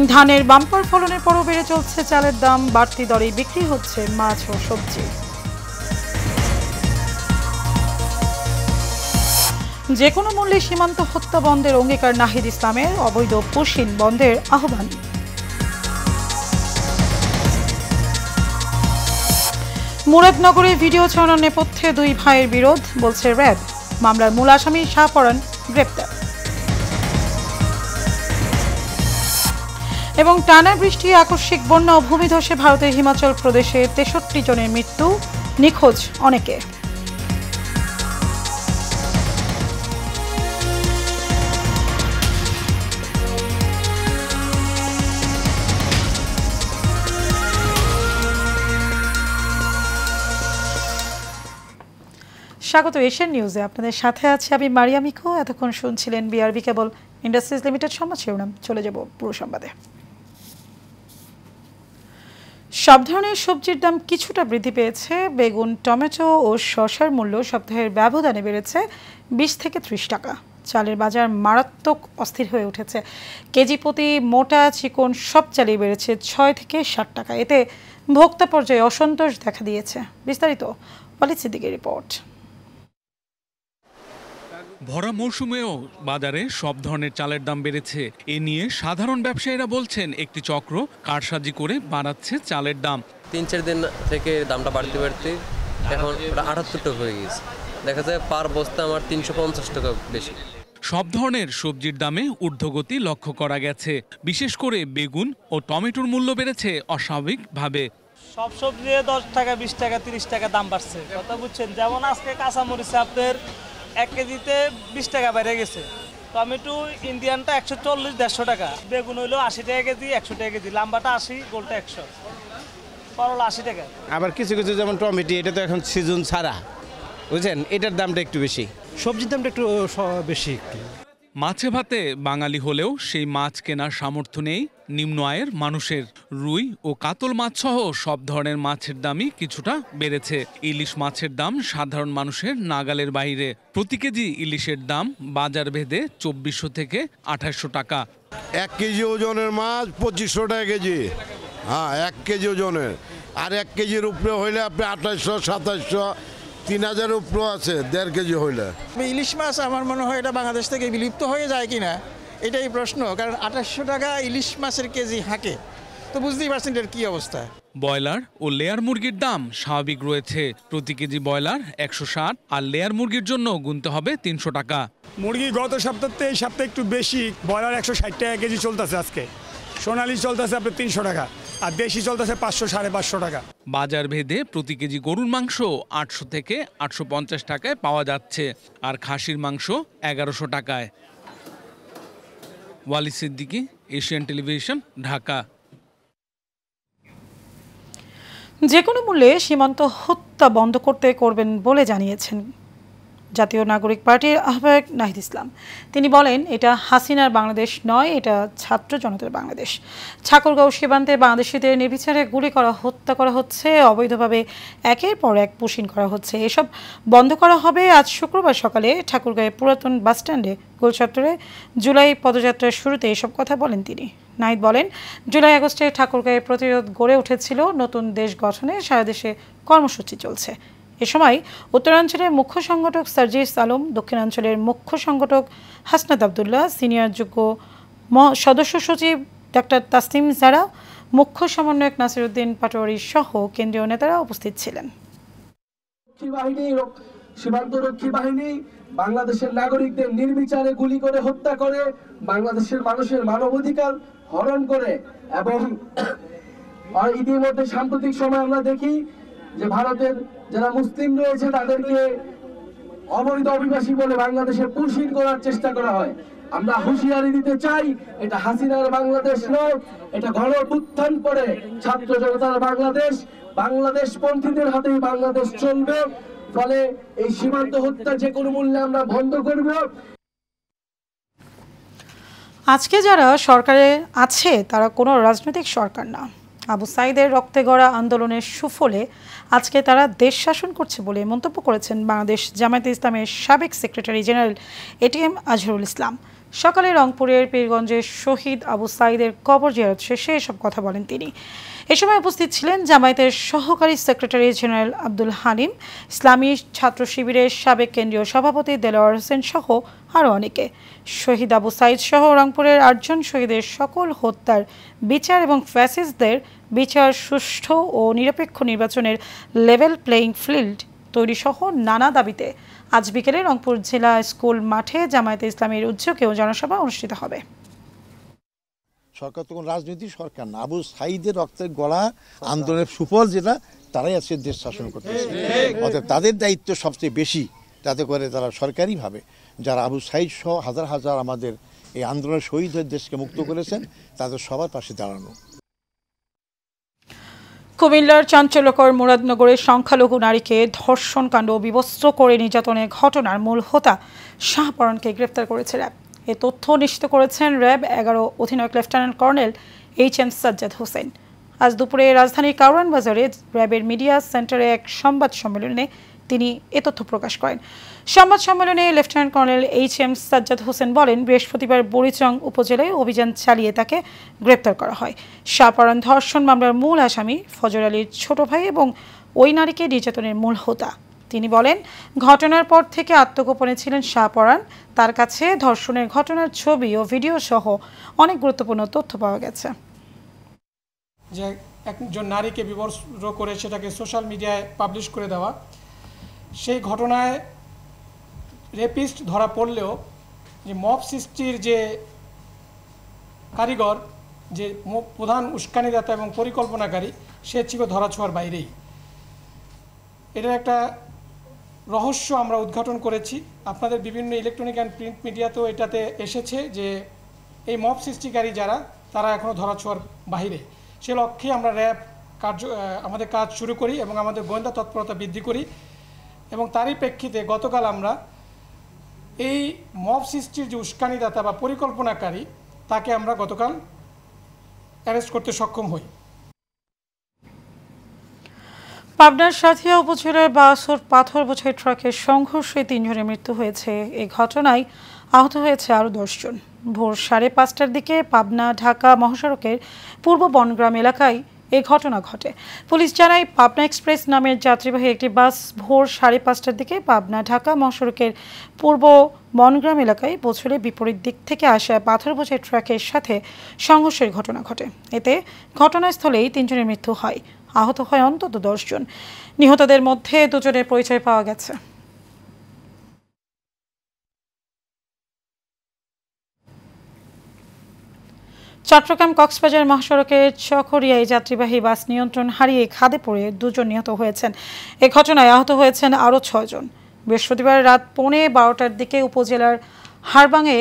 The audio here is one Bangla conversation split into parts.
ধানের বাম্পার ফলনের পরও বেড়ে চলছে চালের দাম, বাড়তি দরে বিক্রি হচ্ছে মাছ ও সবজি। যে কোনো মূল্যে সীমান্ত হত্যা বন্ধের অঙ্গীকার নাহিদ ইসলামের, অবৈধ পুশিন বন্ধের আহ্বান। মুরাদনগরে ভিডিও ছড়ানোর নেপথ্যে দুই ভাইয়ের বিরোধ, বলছে র্যাব। মামলার মূল আসামি শাহপরান গ্রেপ্তার। এবং টানা বৃষ্টি, আকস্মিক বন্যা ও ভূমিধসে ভারতের হিমাচল প্রদেশে ৬৩ জনের মৃত্যু, নিখোঁজ অনেকে। স্বাগত এশিয়ান নিউজে, আপনাদের সাথে আছে আমি মারিয়া মিকো। এতক্ষণ শুনছিলেন বিআরবি কেবল ইন্ডাস্ট্রিজ লিমিটেড সংবাদ শিরোনাম। চলে যাব পুরো সংবাদে। সব ধরনের সবজির দাম কিছুটা বৃদ্ধি পেয়েছে। বেগুন, টমেটো ও শসার মূল্য সপ্তাহের ব্যবধানে বেড়েছে ২০ থেকে ৩০ টাকা। চালের বাজার মারাত্মক অস্থির হয়ে উঠেছে। কেজি প্রতি মোটা চিকন সব চালই বেড়েছে ৬ থেকে ৬০ টাকা। এতে ভোক্তা পর্যায়ে অসন্তোষ দেখা দিয়েছে। বিস্তারিত ওয়ালিদ সিদ্দিকের রিপোর্ট। ভরা মৌসুমেও বাজারে সব ধরনের চালের দাম বেড়েছে। এ নিয়ে সাধারণ ব্যবসায়ীরা বলছেন, একটি চক্র কারসাজি করে বাড়াচ্ছে চালের দাম। ৩-৪ দিন থেকে দামটা বাড়তে বাড়তে এখন ৭৮ টাকা হয়ে গেছে। দেখা যায় পার বস্তা আমার ৩৫০ টাকা বেশি। সব ধরনের সবজির দামে ঊর্ধ্বগতি লক্ষ্য করা গেছে। বিশেষ করে বেগুন ও টমেটোর মূল্য বেড়েছে অস্বাভাবিকভাবে। সব সবজি ১০ টাকা, ২০ টাকা, ৩০ টাকা দাম বাড়ছে। কথা বুঝছেন? যেমন আজকে কাঁচামরিচ আপনার ১ কেজিতে ২০ টাকা বেড়ে গেছে। টমেটো ইন্ডিয়ানটা ১৪০-১৫০ টাকা। বেগুন হইলো ৮০ টাকা কেজি, ১০০ টাকা কেজি। লাম্বাটা ৮০, গোলটা ১০০, করলা ৮০ টাকা। আবার কিছু কিছু যেমন টমেটো, এটা তো এখন সিজন ছাড়া, বুঝছেন, এটার দামটা একটু বেশি। সবজির দামটা একটু বেশি। মাছে ভাতে বাঙালি হলেও সেই মাছ কেনার সামর্থ্য নেই নিম্ন আয়ের মানুষের। রুই ও কাতল মাছ সহ সব ধরনের মাছের দামই কিছুটা বেড়েছে। ইলিশ মাছের দাম সাধারণ মানুষের নাগালের বাইরে। প্রতি কেজি ইলিশের দাম বাজার ভেদে ২৪০০ থেকে ২৮০০ টাকা। ১ কেজি ওজনের মাছ ২৫০০ টাকা কেজি। হ্যাঁ, ১ কেজি ওজনের। আর ১ কেজির উপরে হইলে আপনি ২৮০০, ২৭০০, ৩০০০ উপরে আছে ১.৫ কেজি হইলে। ইলিশ মাছ আমার মনে হয় এটা বাংলাদেশ থেকে বিলুপ্ত হয়ে যায় কিনা এটাই প্রশ্ন। কারণ ২৮০০ টাকা ইলিশ মাছের কেজি হাঁকে, তো বুঝতেই পারছেন এর কি অবস্থা। ব্রয়লার ও লেয়ার মুরগির দাম স্বাভাবিক রয়েছে। প্রতি কেজি ব্রয়লার ১৬০ আর লেয়ার মুরগির জন্য গুনতে হবে ৩০০ টাকা। মুরগি গত সপ্তাহে এই সপ্তাহে একটু বেশি। ব্রয়লার ১৬০ টাকা কেজি চলতেছে আজকে। সোনালি চলতেছে আপনার ৩০০ টাকা, আর দেশি চলতেছে ৫০০-৫৫০ টাকা। বাজার ভেদে প্রতি কেজি গরুর মাংস ৮০০ থেকে ৮৫০ টাকায় পাওয়া যাচ্ছে, আর খাসির মাংস ১১০০ টাকায়। Walid Siddiqui, Asian television, Dhaka. যে কোনো মূল্যে সীমান্ত হত্যা বন্ধ করবেন বলে জানিয়েছেন জাতীয় নাগরিক পার্টির আহ্বায়ক নাহিদ ইসলাম। তিনি বলেন, এটা হাসিনার বাংলাদেশ নয়, এটা ছাত্র জনতার বাংলাদেশ। ঠাকুরগাঁও সীমান্তে বাংলাদেশিদের নির্বিচারে গুলি করা, হত্যা করা হচ্ছে, অবৈধভাবে একের পর এক পুশিন করা হচ্ছে। এসব বন্ধ করা হবে। আজ শুক্রবার সকালে ঠাকুরগাঁওয়ের পুরাতন বাসস্ট্যান্ডে গোল চত্বরে জুলাই পদযাত্রার শুরুতে এসব কথা বলেন তিনি। নাহিদ বলেন, জুলাই আগস্টে ঠাকুরগাঁওয়ে প্রতিরোধ গড়ে উঠেছিল। নতুন দেশ গঠনে সারা দেশে কর্মসূচি চলছে। এ সময় উত্তরাঞ্চলের মুখ্য সংগঠক সার্জিস আলম, দক্ষিণাঞ্চলের মুখ্য সংগঠক হাসনাত আবদুল্লাহ, সিনিয়র যুগ্ম সদস্য সচিব ডাক্তার তাসনিম জারা, মুখ্য সমন্বয়ক নাসিরউদ্দিন পাটোয়ারি সহ কেন্দ্রীয় নেতারা উপস্থিত ছিলেন। সীমান্তরক্ষী বাহিনী বাংলাদেশের নাগরিকদের নির্বিচারে গুলি করে হত্যা করে, বাংলাদেশের মানুষের মানবাধিকার হরণ করে, এবং ইতিমধ্যে সাম্প্রতিক সময় আমরা দেখি যে ভারতের যারা মুসলিম রয়েছে তাদেরকে অবৈধ অভিবাসী বলে বাংলাদেশে পুশিন করার চেষ্টা করা হয়। আমরা হুঁশিয়ারি দিতে চাই, এটা হাসিনার বাংলাদেশ নয়, এটা গণঅভ্যুত্থান পরে ছাত্র জনতার বাংলাদেশ। বাংলাদেশ পন্থীদের হাতেই বাংলাদেশ চলবে। ফলে এই সীমান্ত হত্যা যে কোনো মূল্যে আমরা বন্ধ করব। আজকে যারা সরকারে আছে তারা কোনো রাজনৈতিক সরকার না। আবু সাইদের রক্তে গড়া আন্দোলনের সুফলে আজকে তারা দেশ শাসন করছে বলে মন্তব্য করেছেন বাংলাদেশ জামায়াতে ইসলামের সাবেক secretary general ATM Azharul Islam. সকালে রংপুরের পীরগঞ্জের শহীদ আবু সাঈদের কবর জিয়ারত শেষে এসব কথা বলেন তিনি। এ সময় উপস্থিত ছিলেন জামায়াতের সহকারী সেক্রেটারি জেনারেল আব্দুল হালিম, ইসলামী ছাত্র শিবিরের সাবেক কেন্দ্রীয় সভাপতি দেলোয়ার হোসেন সহ আরও অনেকে। শহীদ আবু সাঈদ সহ রংপুরের 8 জন শহীদের সকল হত্যার বিচার এবং ফ্যাসিস্টদের বিচার, সুষ্ঠু ও নিরপেক্ষ নির্বাচনের লেভেল প্লেয়িং ফিল্ড তৈরি সহ নানা দাবিতে আজ বিকেলে রংপুর জেলা স্কুল মাঠে জামায়াতে ইসলামীর উদ্যোগেও জনসভা অনুষ্ঠিত হবে। সরকার তো কোনো রাজনৈতিক সরকার না, আবু সাঈদের রক্তের গলা আন্দোলনের সুফল যেটা, তারাই আজকে দেশ শাসন করতেছে। অর্থাৎ তাদের দায়িত্ব সবচেয়ে বেশি, যাতে করে তারা সরকারিভাবে যারা আবু সাঈদ সহ হাজার হাজার আমাদের এই আন্দোলনের শহীদ হয়ে দেশকে মুক্ত করেছেন তাদের সবার পাশে দাঁড়ানো। কুমিল্লার চাঞ্চল্যকর মুরাদনগরের সংখ্যালঘু নারীকে ধর্ষণকাণ্ড ও বিবস্ত্র করে নির্যাতনের ঘটনার মূল হোতা শাহপরানকে গ্রেফতার করেছে র্যাব। এ তথ্য নিশ্চিত করেছেন র্যাব 11 অধিনায়ক lieutenant colonel HM Sajjad Hossain. আজ দুপুরে রাজধানীর কারওয়ান বাজারে র্যাবের মিডিয়া সেন্টারে এক সংবাদ সম্মেলনে তিনি এ তথ্য প্রকাশ করেন। সংবাদ সম্মেলনে lieutenant colonel HM Sajjad Hossain বলেন, বৃহস্পতিবার বুড়িচং উপজেলায় অভিযান চালিয়ে তাকে গ্রেপ্তার করা হয়। শাহপরান ধর্ষণ মামলার মূল আসামি ফজর আলীর ছোট ভাই এবং ওই নারীকে নির্যাতনের মূল হোতা। তিনি বলেন, ঘটনার পর থেকে আত্মগোপনে ছিলেন শাহপরান। তার কাছে ধর্ষণের ঘটনার ছবি ও ভিডিও সহ অনেক গুরুত্বপূর্ণ তথ্য পাওয়া গেছে। যে একজন নারীকে বিবস্ত্র করে সেটাকে সোশ্যাল মিডিয়ায় পাবলিশ করে দেওয়া, সেই ঘটনায় রেপিস্ট ধরা পড়লেও যে মব সৃষ্টির যে কারিগর, যে প্রধান উস্কানিদাতা এবং পরিকল্পনাকারী, সে ছিল ধরাছোঁয়ার বাইরেই। এটার একটা রহস্য আমরা উদ্ঘাটন করেছি। আপনাদের বিভিন্ন ইলেকট্রনিক অ্যান্ড প্রিন্ট মিডিয়াতেও এটাতে এসেছে যে এই মব সৃষ্টিকারী যারা, তারা এখনও ধরাছোঁয়ার বাইরে। সে লক্ষ্যে আমরা র্যাব আমাদের কাজ শুরু করি এবং আমাদের গোয়েন্দা তৎপরতা বৃদ্ধি করি। এবং তারই প্রেক্ষিতে গতকাল আমরা এই মব সৃষ্টির যে উস্কানিদাতা বা পরিকল্পনাকারী, তাকে আমরা গতকাল অ্যারেস্ট করতে সক্ষম হই। পাবনার সাথিয়া উপজেলার বাসুর পাথর বোঝাই ট্রাকের সংঘর্ষে 3 জনের মৃত্যু হয়েছে। এই ঘটনায় আহত হয়েছে আরও 10 জন। ভোর 5:30টার দিকে পাবনা ঢাকা মহাসড়কের পূর্ব বনগ্রাম এলাকায় এই ঘটনা ঘটে। পুলিশ জানায়, পাবনা এক্সপ্রেস নামের যাত্রীবাহী একটি বাস ভোর 5:30টার দিকে পাবনা ঢাকা মহাসড়কের পূর্ব বনগ্রাম এলাকায় পৌঁছলে বিপরীত দিক থেকে আসা পাথর বোঝাই ট্রাকের সাথে সংঘর্ষের ঘটনা ঘটে। এতে ঘটনাস্থলেই 3 জনের মৃত্যু হয়, আহত হয় অন্তত 10 জন। নিহতদের মধ্যে 2 জনের পরিচয় পাওয়া গেছে। চট্টগ্রাম কক্সবাজার মহাসড়কের চকরিয়ায় যাত্রীবাহী বাস নিয়ন্ত্রণ হারিয়ে খাদে পড়ে 2 জন নিহত হয়েছেন। এ ঘটনায় আহত হয়েছেন আরও 6 জন। বৃহস্পতিবার রাত 12:15টার দিকে উপজেলার হারবাঙে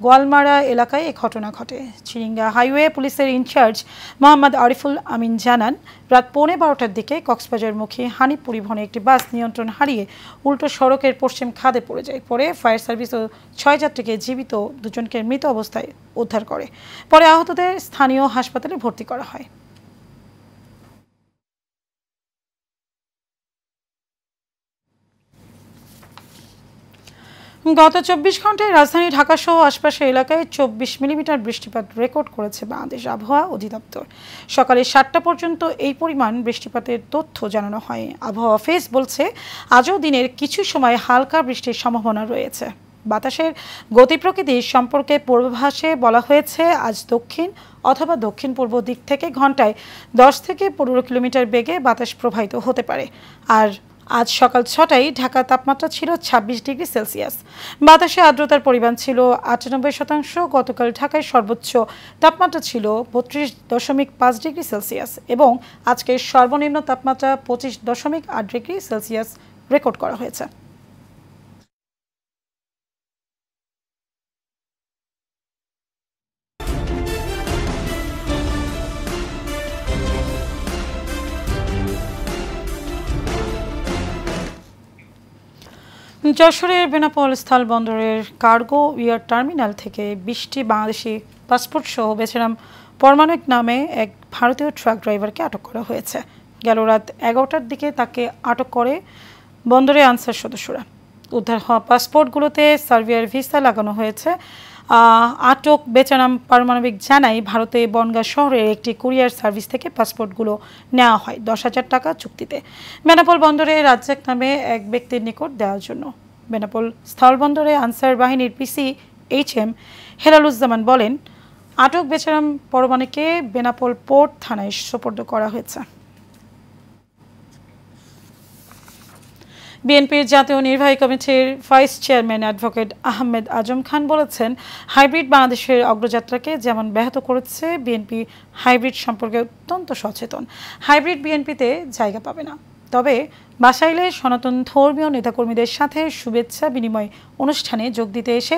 গোয়ালমারা এলাকায় এ ঘটনা ঘটে। চিরিঙ্গা হাইওয়ে পুলিশের ইনচার্জ মোহাম্মদ আরিফুল আমিন জানান, রাত 12:15টার দিকে কক্সবাজারমুখী হানিফ পরিবহনে একটি বাস নিয়ন্ত্রণ হারিয়ে উল্টো সড়কের পশ্চিম খাদে পড়ে যায়। পরে ফায়ার সার্ভিস ও 6 যাত্রীকে জীবিত, 2 জনকে মৃত অবস্থায় উদ্ধার করে। পরে আহতদের স্থানীয় হাসপাতালে ভর্তি করা হয়। গত 24 ঘন্টায় রাজধানী ঢাকা সহ আশপাশের এলাকায় 24 মিলিমিটার বৃষ্টিপাত রেকর্ড করেছে বাংলাদেশ আবহাওয়া অধিদপ্তর। সকালে 7টা পর্যন্ত এই পরিমাণ বৃষ্টিপাতের তথ্য জানানো হয়। আবহাওয়া অফিস বলছে, আজও দিনের কিছু সময় হালকা বৃষ্টির সম্ভাবনা রয়েছে। বাতাসের গতি প্রকৃতি সম্পর্কে পূর্বাভাসে বলা হয়েছে, আজ দক্ষিণ অথবা দক্ষিণ পূর্ব দিক থেকে ঘন্টায় 10 থেকে 15 কিলোমিটার বেগে বাতাস প্রবাহিত হতে পারে। আর আজ সকাল 6টায় ঢাকার তাপমাত্রা ছিল 26 ডিগ্রি সেলসিয়াস। বাতাসে আর্দ্রতার পরিমাণ ছিল 98%। গতকাল ঢাকায় সর্বোচ্চ তাপমাত্রা ছিল 32.5 ডিগ্রি সেলসিয়াস এবং আজকের সর্বনিম্ন তাপমাত্রা 25.8 ডিগ্রি সেলসিয়াস রেকর্ড করা হয়েছে। যশোরের বেনাপোল স্থলবন্দরের কার্গো এয়ার টার্মিনাল থেকে 20টি বাংলাদেশি পাসপোর্ট সহ বেচারাম পরমাণিক নামে এক ভারতীয় ট্রাক ড্রাইভারকে আটক করা হয়েছে। গেল রাত 11টার দিকে তাকে আটক করে বন্দরে আনসার সদস্যরা। উদ্ধার হওয়া পাসপোর্টগুলোতে সার্বিয়ার ভিসা লাগানো হয়েছে। আটক বেচারাম পারমাণবিক জানায় ভারতে বনগাঁ শহরের একটি কুরিয়ার সার্ভিস থেকে পাসপোর্টগুলো নেওয়া হয় 10,000 টাকা চুক্তিতে বেনাপোল বন্দরে রাজ্জাক নামে এক ব্যক্তির নিকট দেওয়ার জন্য। বেনাপোল স্থলবন্দরে আনসার বাহিনীর পিসি HM হেলালুজ্জামান বলেন, আটক বেচারাম পরমাণিকে বেনাপোল পোর্ট থানায় সোপর্দ করা হয়েছে। বিএনপির জাতীয় নির্বাহী কমিটির vice chairman advocate Ahmed Azam Khan বলেছেন, হাইব্রিড বাংলাদেশের অগ্রযাত্রাকে যেমন ব্যাহত করেছে, বিএনপি হাইব্রিড সম্পর্কে অত্যন্ত সচেতন। হাইব্রিড বিএনপিতে জায়গা পাবে না। তবে বাসাইলে সনাতন ধর্মীয় নেতাকর্মীদের সাথে শুভেচ্ছা বিনিময় অনুষ্ঠানে যোগ দিতে এসে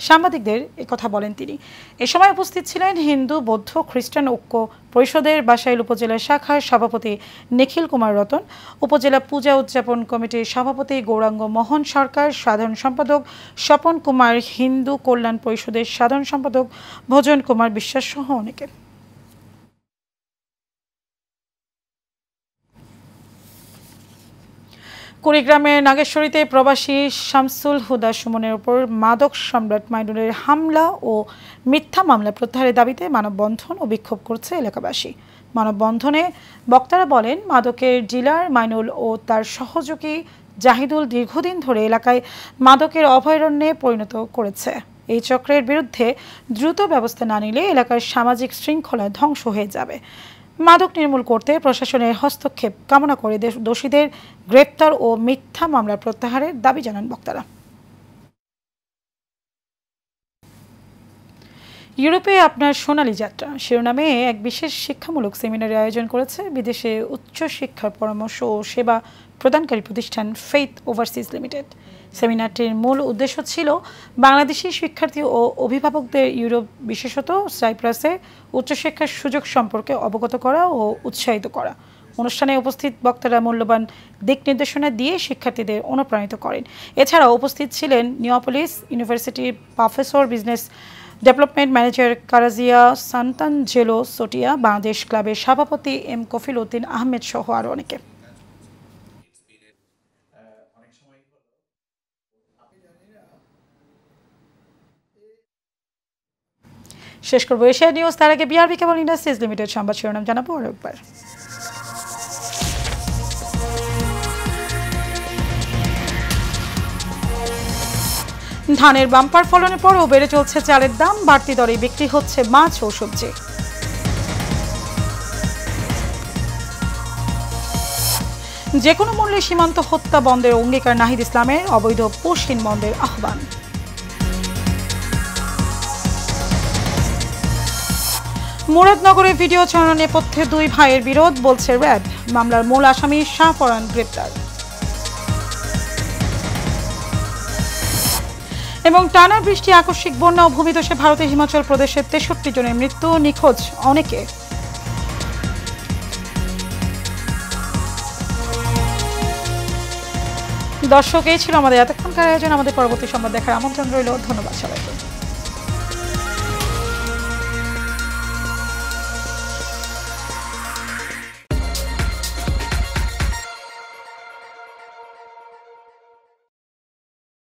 সাংবাদিকদের একথা বলেন তিনি। এ সময় উপস্থিত ছিলেন হিন্দু, বৌদ্ধ, খ্রিস্টান ঐক্য পরিষদের বাসাইল উপজেলা শাখার সভাপতি নিখিল কুমার রতন, উপজেলা পূজা উদযাপন কমিটির সভাপতি গৌরাঙ্গ মোহন সরকার, সাধারণ সম্পাদক স্বপন কুমার, হিন্দু কল্যাণ পরিষদের সাধারণ সম্পাদক ভোজন কুমার বিশ্বাস সহ অনেকে। কুড়িগ্রামের নাগেশ্বরীতে প্রবাসী শামসুল হুদা সুমনের উপর মাদক সম্রাট মাইনুলের হামলা ও মিথ্যা মামলা প্রত্যাহারের দাবিতে মানববন্ধন ও বিক্ষোভ করছে এলাকাবাসী। মানববন্ধনে বক্তারা বলেন, মাদকের ডিলার মাইনুল ও তার সহযোগী জাহিদুল দীর্ঘদিন ধরে এলাকায় মাদকের অভয়ারণ্যে পরিণত করেছে। এই চক্রের বিরুদ্ধে দ্রুত ব্যবস্থা না নিলে এলাকার সামাজিক শৃঙ্খলা ধ্বংস হয়ে যাবে। মাদক নির্মূল করতে প্রশাসনের হস্তক্ষেপ কামনা করে দোষীদের গ্রেপ্তার ও মিথ্যা মামলা প্রত্যাহারের দাবি জানান বক্তারা। ইউরোপে আপনার সোনালী যাত্রা শিরোনামে এক বিশেষ শিক্ষামূলক সেমিনারের আয়োজন করেছে বিদেশে উচ্চ শিক্ষার পরামর্শ ও সেবা প্রদানকারী প্রতিষ্ঠান ফেইথ ওভারসিজ লিমিটেড। সেমিনারটির মূল উদ্দেশ্য ছিল বাংলাদেশি শিক্ষার্থী ও অভিভাবকদের ইউরোপ, বিশেষত সাইপ্রাসে উচ্চশিক্ষার সুযোগ সম্পর্কে অবগত করা ও উৎসাহিত করা। অনুষ্ঠানে উপস্থিত বক্তারা মূল্যবান দিক নির্দেশনা দিয়ে শিক্ষার্থীদের অনুপ্রাণিত করেন। এছাড়াও উপস্থিত ছিলেন নিওপলিস ইউনিভার্সিটির professor, business development manager Karazia Santangelo Sotia, Bangladesh ক্লাবের সভাপতি এম কফিল উদ্দিন আহমেদ সহ আরও অনেকে। শেষ করবো এশিয়া নিউজ, তার আগে বিআরবি কেবল ইন্ডাস্ট্রিজ লিমিটেড সংবাদ শিরোনাম জানাবো আরও একবার। ধানের বাম্পার ফলনের পরও বেড়ে চলছে চালের দাম, বাড়তি দরে বিক্রি হচ্ছে মাছ ও সবজি। যে কোনো মূল্যে সীমান্ত হত্যা বন্ধের অঙ্গীকার নাহিদ ইসলামের, অবৈধ পশ্চিম বন্ধের আহ্বান। মুরাদনগরে ভিডিও ছড়ানোর নেপথ্যে 2 ভাইয়ের বিরোধ, বলছে র্যাব। মামলার মূল আসামি শাহপরান গ্রেপ্তার। এবং টানা বৃষ্টি, আকস্মিক বন্যা ও ভূমিধসে ভারতে হিমাচল প্রদেশের 63 জনের মৃত্যু, নিখোঁজ অনেকে। দর্শক, এই ছিল আমাদের এতক্ষণকার আয়োজন। আমাদের পরবর্তী সংবাদ দেখার আমন্ত্রণ রইল। ধন্যবাদ সবাইকে।